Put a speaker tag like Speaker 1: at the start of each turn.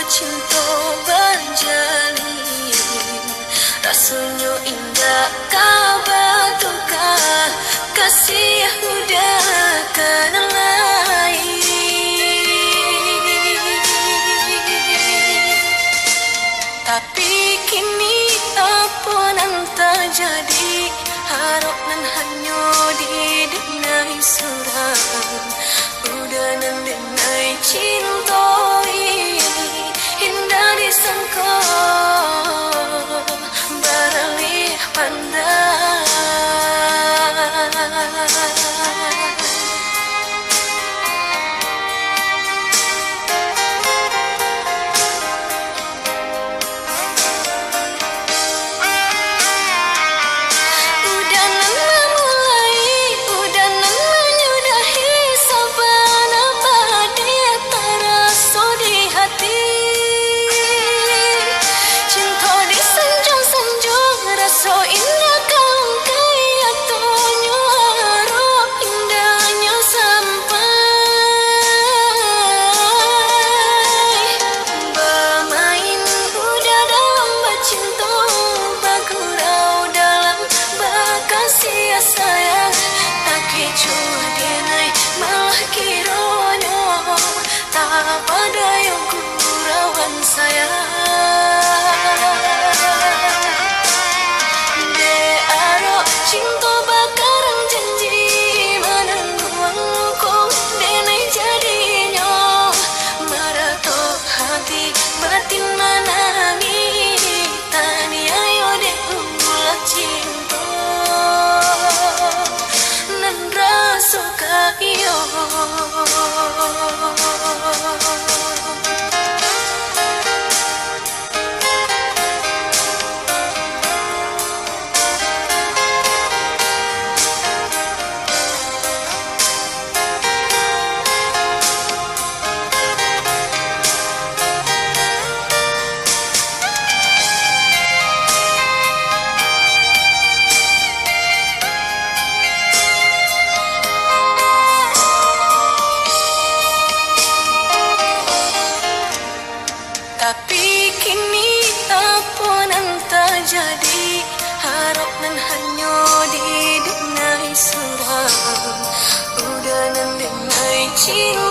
Speaker 1: cinta berjalin, rasanya indah kabar duka, kasih udah kena lain. Tapi kini apa yang terjadi, harap nan hanya didenai surang, udah nan denai cintai, indah disangka beralih pandang. Sayang, tak kecoh denai malah kiranya Tadayo Gurauan Sayang. De aro cinta bakaran janji menangguangku denai jadinya, maratok hati batin menangi tani ayo de ulah cinta suka iyo. Tapi kini apa yang terjadi, harap nan hanya didenai surang, udah nan denai cinta.